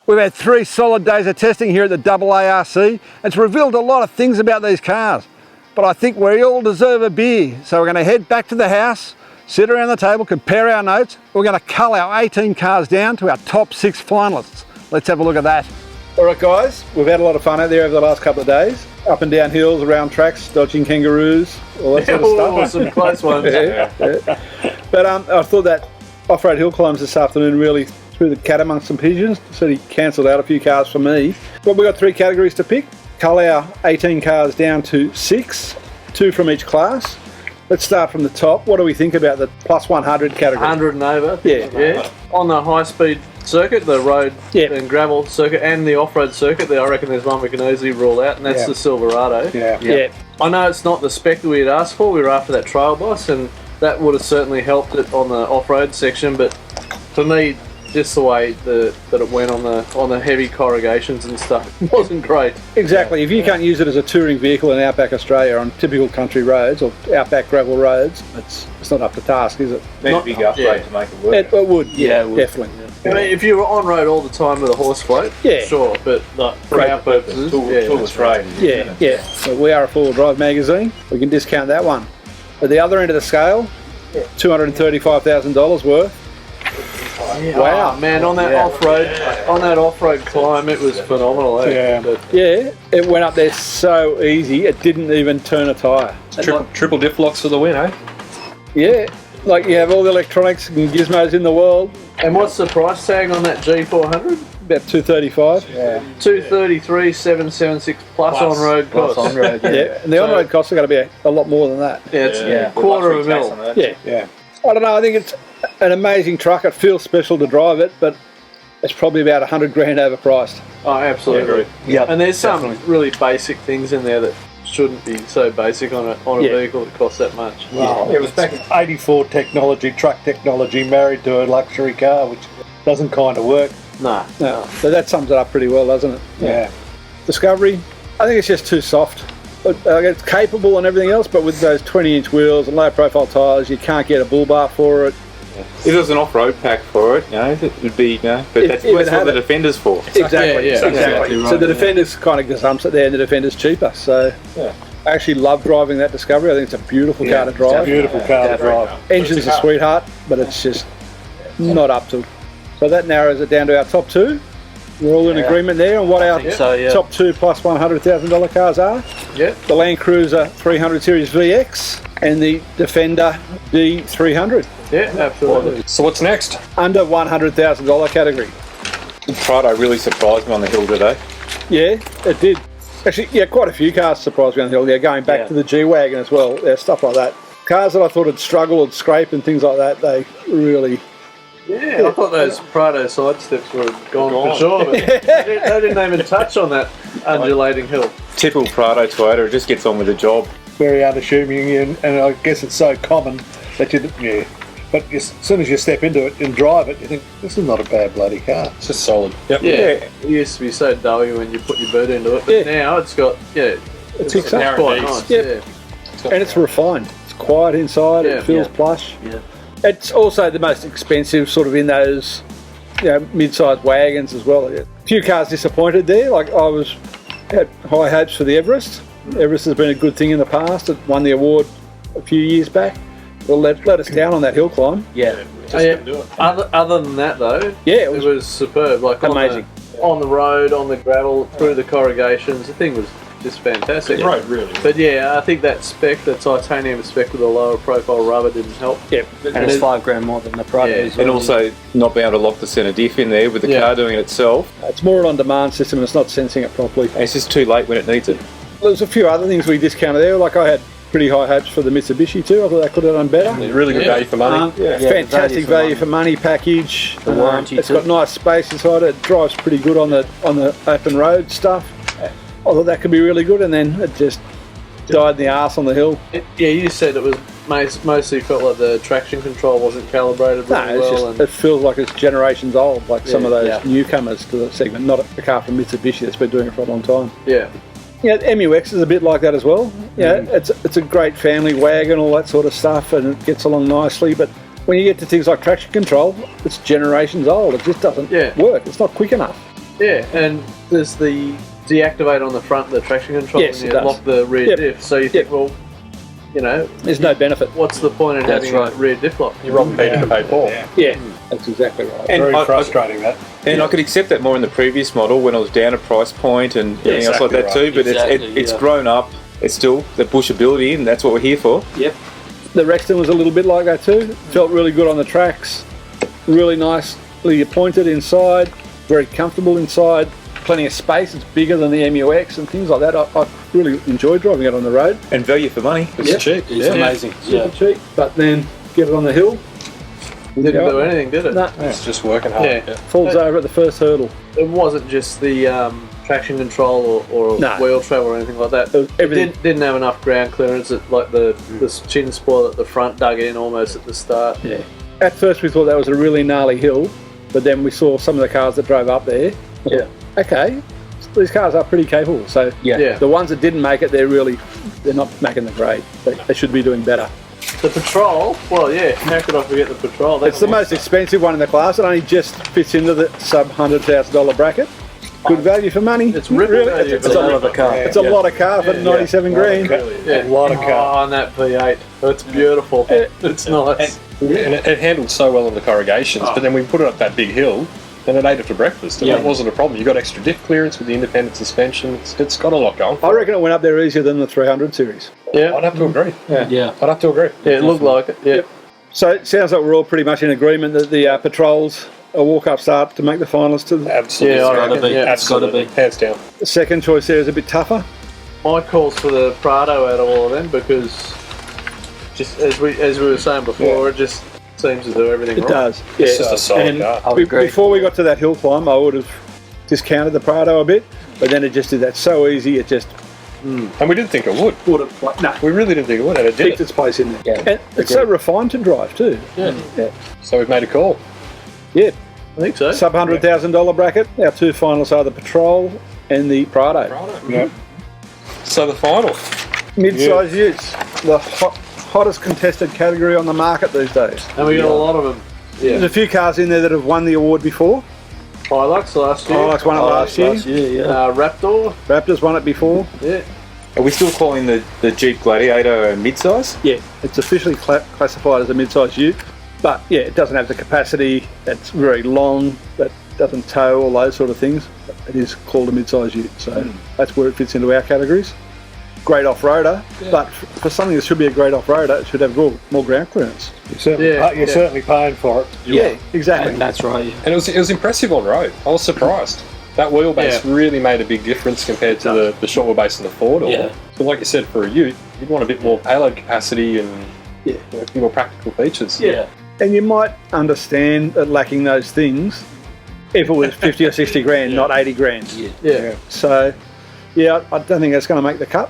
We've had 3 solid days of testing here at the AARC. It's revealed a lot of things about these cars, but I think we all deserve a beer. So we're going to head back to the house, sit around the table, compare our notes. We're going to cull our 18 cars down to our top 6 finalists. Let's have a look at that. All right guys, we've had a lot of fun out there over the last couple of days. Up and down hills, around tracks, dodging kangaroos, all that sort of stuff. Some close ones. But I thought that off-road hill climbs this afternoon really threw the cat amongst some pigeons. So he cancelled out a few cars for me. But we've got 3 categories to pick. Cull our 18 cars down to 6, 2 from each class. Let's start from the top. What do we think about the plus 100 category? 100 and over. Yeah. On the high-speed circuit, the road and gravel circuit, and the off-road circuit, there I reckon there's one we can easily rule out, and that's the Silverado. Yeah. I know it's not the spec that we had asked for. We were after that Trail Boss, and that would have certainly helped it on the off-road section. But for me, just the way that it went on the heavy corrugations and stuff wasn't great. Exactly. If you can't use it as a touring vehicle in outback Australia on typical country roads or outback gravel roads, it's not up to task, is it? Need a big upgrade to make it work. It would. Yeah, it would. Definitely. I mean, if you were on road all the time with a horse float, sure, but not for our purposes. Tool of trade. Yeah. So we are a four-wheel drive magazine. We can discount that one. At the other end of the scale, $235,000 worth. Wow, man! On that off-road climb, it was phenomenal. It went up there so easy. It didn't even turn a tyre. Triple diff locks for the win, eh? Yeah, like you have all the electronics and gizmos in the world. And what's the price tag on that G400? About $235. Yeah. 233, 776 plus on-road costs. And the on-road costs are going to be a lot more than that. Yeah, it's a quarter of a mil. Yeah. I don't know. I think it's an amazing truck. It feels special to drive it, but it's probably about $100 grand overpriced. Oh, absolutely. Yeah. And there's some really basic things in there that shouldn't be so basic on a vehicle that costs that much. Wow. It was back in '84 technology, truck technology, married to a luxury car, which doesn't kind of work. No. So that sums it up pretty well, doesn't it? Yeah. Discovery, I think it's just too soft. It's capable and everything else, but with those 20-inch wheels and low-profile tyres, you can't get a bull bar for it. If there was an off-road pack for it, it would be, but that's what the Defender's for. Exactly. Right, so the Defender's kind of gazumps it there, and the Defender's cheaper. So I actually love driving that Discovery. I think it's a beautiful car to drive. Beautiful car to drive. Engine's a sweetheart, but it's just not up to. So that narrows it down to our top 2. We're all in agreement there on what our top 2 plus $100,000 cars are. Yeah. The Land Cruiser 300 Series VX and the Defender D300. Yeah, absolutely. So what's next? Under $100,000 category. Prado really surprised me on the hill today. Yeah, it did. Actually, quite a few cars surprised me on the hill. They're going back to the G-Wagon as well. There's stuff like that. Cars that I thought would struggle and scrape and things like that, they really... Yeah, I thought those Prado side steps were gone for sure, but they didn't even touch on that undulating hill. Typical Prado Toyota, it just gets on with the job. Very unassuming, and I guess it's so common that but as soon as you step into it and drive it, you think, this is not a bad bloody car. It's just solid. Yep. Yeah, it used to be so doughy when you put your boot into it, but now it's got, it's quite nice. Yep. And it's refined. It's quiet inside, it feels plush. Yeah. It's also the most expensive sort of in those mid-sized wagons as well. A few cars disappointed there. Like I had high hopes for the Everest. Everest has been a good thing in the past. It won the award a few years back. Well, let us down on that hill climb. Yeah. Other than that though, it was superb. Like amazing. On the road, on the gravel, through the corrugations, the thing was just fantastic. The road really. But the titanium spec with a lower profile rubber didn't help. Yeah, and it's $5 more than the Prado. And also not being able to lock the centre diff in there with the car doing it itself. It's more an on-demand system and it's not sensing it properly. And it's just too late when it needs it. There's a few other things we discounted there. Like I had pretty high hopes for the Mitsubishi too. I thought they could have done better. Really good value for money. Fantastic value for money package. The warranty it's got nice space inside it. It drives pretty good on the open road stuff. I thought that could be really good, and then it just died in the arse on the hill. You said it was mostly felt like the traction control wasn't calibrated really well. It feels like it's generations old, like some of those newcomers to the segment. Not a car from Mitsubishi that's been doing it for a long time. Yeah. MUX is a bit like that as well. It's a great family wagon, all that sort of stuff, and it gets along nicely. But when you get to things like traction control, it's generations old. It just doesn't work. It's not quick enough. Yeah, and there's the deactivate on the front of the traction control Yes, and it you does. lock the rear Yep. diff. So you think, well, you know, There's no benefit. what's the point in That's having right. a rear diff lock? You're robbing Peter to pay Paul. Yeah, that's exactly right. And Very I- frustrating, that. And I could accept that more in the previous model when I was down a price point and everything else like that exactly too. But it's grown up. It's still the pushability, and that's what we're here for. Yep. The Rexton was a little bit like that too. Felt really good on the tracks. Really nicely appointed inside. Very comfortable inside. Plenty of space. It's bigger than the MUX and things like that. I really enjoyed driving it on the road. And value for money. It's cheap. It's amazing. Super cheap. But then get it on the hill. Didn't do anything, did it? No, It's just working hard. Yeah. Yeah. falls over at the first hurdle. It wasn't just the traction control or No. wheel travel or anything like that. It was It everything. didn't have enough ground clearance. Like the chin spoil at the front dug in almost at the start. Yeah. At first we thought that was a really gnarly hill, but then we saw some of the cars that drove up there. Yeah. Okay, these cars are pretty capable. So Yeah. the ones that didn't make it, they're not making the grade. They should be doing better. The patrol, well, yeah, how could I forget the patrol? It's the most expensive one in the class. It only just fits into the sub $100,000 bracket. Good value for money. It's ripple really. value It's, for it's a, hell of a car. it's a lot of car for 97 grand. Yeah. A lot of car. Oh, on that V8. It's beautiful. It's nice. And it handled so well on the corrugations, but then we put it up that big hill, and it ate it for breakfast. And that wasn't a problem. You got extra diff clearance with the independent suspension. It's got a lot going. I reckon it went up there easier than the 300 series. Yeah. I'd have to agree. Yeah. I'd have to agree. Yeah, it looked like it. Yeah. So it sounds like we're all pretty much in agreement that the patrols a walk-up start to make the finalists. To the Absolutely. Yeah, I gotta reckon, be. yeah. It's gotta be. Hands down. second choice there is a bit tougher. My call's for the Prado out of all of them because, just as we were saying before, it just seems to do everything It right. does. It's just a solid And car. I would agree. before we got to that hill climb, I would have discounted the Prado a bit, but then it just did that so easy. It just And we didn't think it would. would have no. We really didn't think it would, and it did Picked it. its place in there. Yeah, And it's so refined to drive too. Yeah. So we've made a call. Yeah. I think so. Sub $100,000 bracket. Our two finalists are the Patrol and the Prado. Yep. So the final. Mid-size utes, the hottest contested category on the market these days. And we got a lot of them. There's Yeah. a few cars in there that have won the award before. Hilux last year. Hilux won it last year. Raptor. Raptors won it before. Yeah. Are we still calling the Jeep Gladiator a mid-size? Yeah, it's officially classified as a mid-size ute, but yeah, it doesn't have the capacity. It's very long. That doesn't tow, all those sort of things. It is called a mid-size ute, so that's where it fits into our categories. Great off-roader, but for something that should be a great off-roader, it should have more ground clearance. You're certainly paying for it. Yeah, exactly. And that's right. And it was impressive on road. I was surprised. That wheelbase really made a big difference compared to the short wheelbase in the four-door. Yeah. So like you said, for a ute, you'd want a bit more payload capacity and a few more practical features. Yeah. And you might understand that lacking those things if it was 50 or 60 grand, not 80 grand. Yeah. So, yeah, I don't think that's going to make the cut,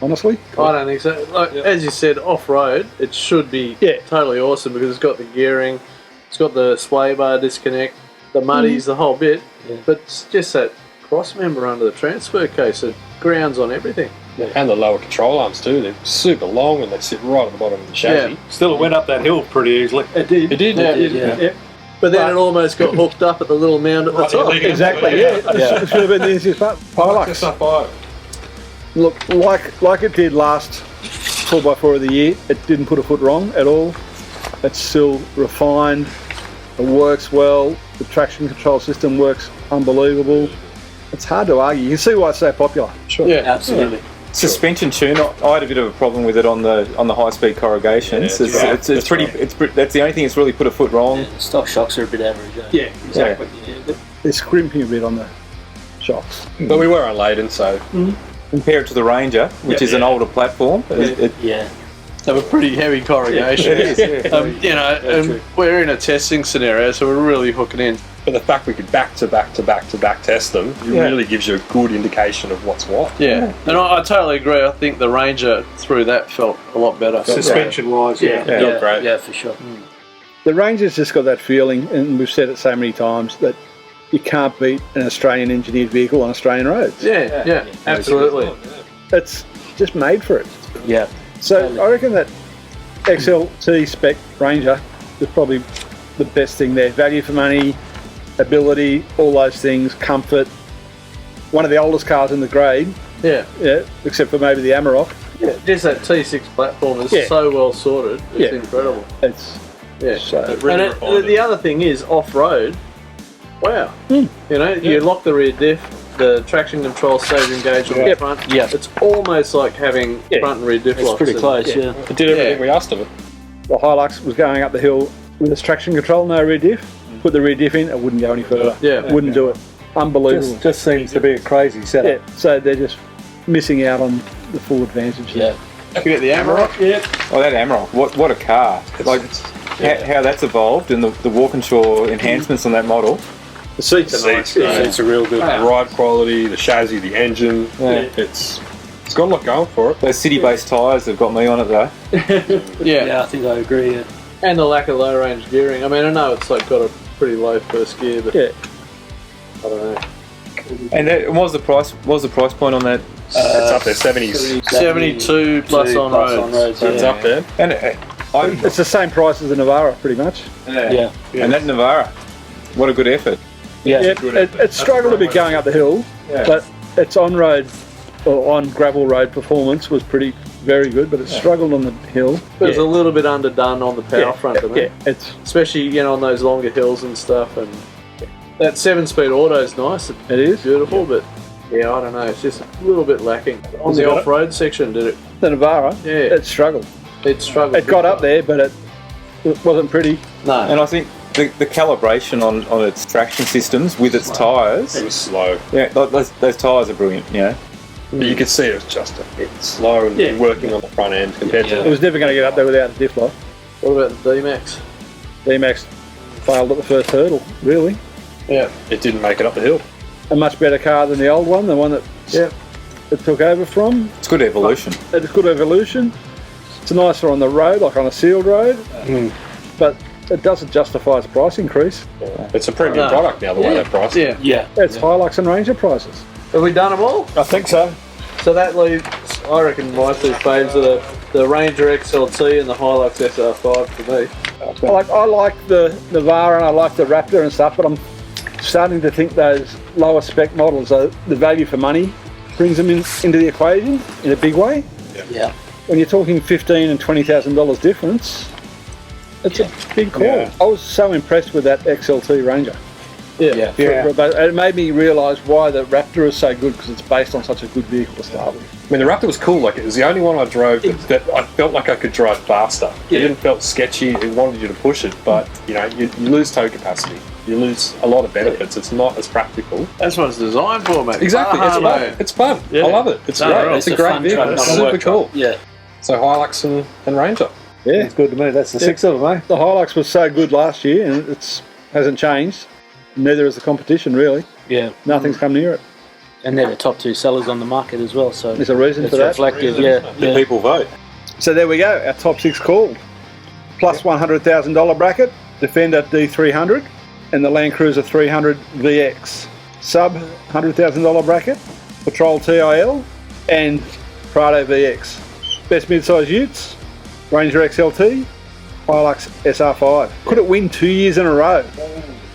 honestly. I don't think so. Like, as you said, off-road, it should be totally awesome because it's got the gearing, it's got the sway bar disconnect, the muddies, the whole bit. Yeah. But it's just that cross member under the transfer case, it grounds on everything. And the lower control arms too. They're super long and they sit right at the bottom of the chassis. Still, it went up that hill pretty easily. It did. It did. Yeah. But then it almost got hooked up at the little mound at the top. Exactly, yeah. It should have been the easiest part. Hilux. Look, like it did last 4x4 of the year, it didn't put a foot wrong at all. It's still refined, it works well, the traction control system works unbelievable. It's hard to argue. You can see why it's so popular. Sure. Yeah. Absolutely. Suspension tune. I had a bit of a problem with it on the high-speed corrugations. Yeah, it's pretty. That's the only thing that's really put a foot wrong. Stock shocks are a bit average. Yeah, exactly. They're scrimping a bit on the shocks. But we were unladen, so Compare it to the Ranger, which is an older platform. Yeah. They were pretty heavy corrugation. It is, yeah. You know, and we're in a testing scenario, so we're really hooking in. but the fact we could back to back test them, it really gives you a good indication of what's what. Yeah, and I totally agree. I think the Ranger through that felt a lot better. Suspension-wise, Yeah, great. Yeah, for sure. The Ranger's just got that feeling, and we've said it so many times, that you can't beat an Australian engineered vehicle on Australian roads. Yeah, absolutely. It's just made for it. Yeah. So I reckon that XLT spec Ranger is probably the best thing there. Value for money, ability, all those things, comfort. One of the oldest cars in the grade, Yeah. except for maybe the Amarok. Yeah. Just that T6 platform is so well sorted. It's incredible. It's so really and refined the other thing is off-road. Wow. You know, you lock the rear diff, the traction control stays engaged on the front. Yeah. It's almost like having front and rear diff It's locks. pretty and- close, yeah. It did everything we asked of it. the Hilux was going up the hill with its traction control, no rear diff. Put the rear diff in, it wouldn't go any further. Yeah. Wouldn't do it. Unbelievable. Just seems to be a crazy setup. So they're just missing out on the full advantage. Yeah. You get the Amarok? Yeah. Oh, that Amarok, what a car. Like, how that's evolved and the Walkinshaw enhancements on that model. The seats are nice. It's a real good. The ride quality, the chassis, the engine. It's got a lot going for it. Those city-based tyres have got me on it though. Yeah, I think I agree. Yeah. And the lack of low range gearing. I mean, I know it's like got a pretty low first gear, but I don't know. And what was the price? What was the price point on that? It's up there, 70s. 72 plus on roads. So it's up there. And It's the same price as the Navara, pretty much. Yeah. And that Navara, what a good effort. It struggled a bit going up the hill, but its on-road or on gravel road performance was very good, but it struggled on the hill. It was a little bit underdone on the power front, didn't it? It's Especially, on those longer hills and stuff. And that 7-speed auto is nice. it is Beautiful, but I don't know. It's just a little bit lacking. On the off-road section, did it? the Navara. Yeah. It struggled. It struggled. It got up there, but it wasn't pretty. No. And I think the calibration on its traction systems with its tyres, It was slow. those tyres are brilliant. But you could see it was just a bit slow and working on the front end compared It to was never going to get up there without a diff lock. What about the D-Max? D-Max failed at the first hurdle, really. Yeah. it didn't make it up the hill. A much better car than the old one, the one that it took over from. It's good evolution. It's good evolution. It's nicer on the road, like on a sealed road, but it doesn't justify its price increase. It's a premium product now, the way they price it. Yeah. Yeah. It's Hilux and Ranger prices. Have we done them all? I think so. So that leaves, I reckon, my two faves are the Ranger XLT and the Hilux SR5 for me. I like the Navara and I like the Raptor and stuff, but I'm starting to think those lower spec models, the value for money brings them into the equation in a big way. Yeah. When you're talking $15,000 and $20,000 difference, it's a big call. Yeah. I was so impressed with that XLT Ranger. Yeah. But it made me realise why the Raptor is so good, because it's based on such a good vehicle to start with. I mean, the Raptor was cool. Like, it was the only one I drove that I felt like I could drive faster. It didn't felt sketchy. It wanted you to push it, but you lose tow capacity. You lose a lot of benefits. It's not as practical. That's what it's designed for, mate. Exactly. It's fun. It's fun. Yeah. I love it. It's No, great. It's a great fun vehicle. truck, It's not a super work cool. Yeah. So Hilux and Ranger. Yeah. It's good to me. That's the 6 of them, eh? The Hilux was so good last year, and it hasn't changed. Neither has the competition, really. Yeah. Nothing's come near it. And they're the top 2 sellers on the market as well. So There's a reason it's for that. reflective. Yeah. The people vote. So there we go, our top 6 called. Plus $100,000 bracket, Defender D300 and the Land Cruiser 300 VX. Sub $100,000 bracket, Patrol TIL and Prado VX. Best mid-size utes, Ranger XLT, Hilux SR5. Could it win 2 years in a row?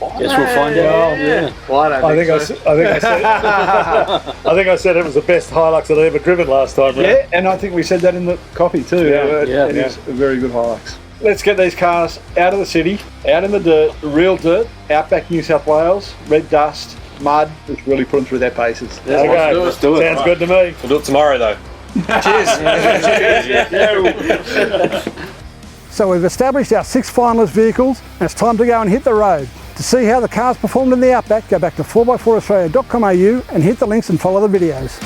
Guess we'll find out. Yeah. Well, I don't I think so. I think I said it was the best Hilux I'd ever driven last time. Right? Yeah, and I think we said that in the copy too. It is a very good Hilux. Let's get these cars out of the city, out in the dirt, the real dirt, outback New South Wales, red dust, mud. Let's really put them through their paces. Okay, Let's do it. Sounds good to me. We'll do it tomorrow, though. So we've established our 6 finalist vehicles and it's time to go and hit the road. To see how the cars performed in the Outback, go back to 4x4australia.com.au and hit the links and follow the videos.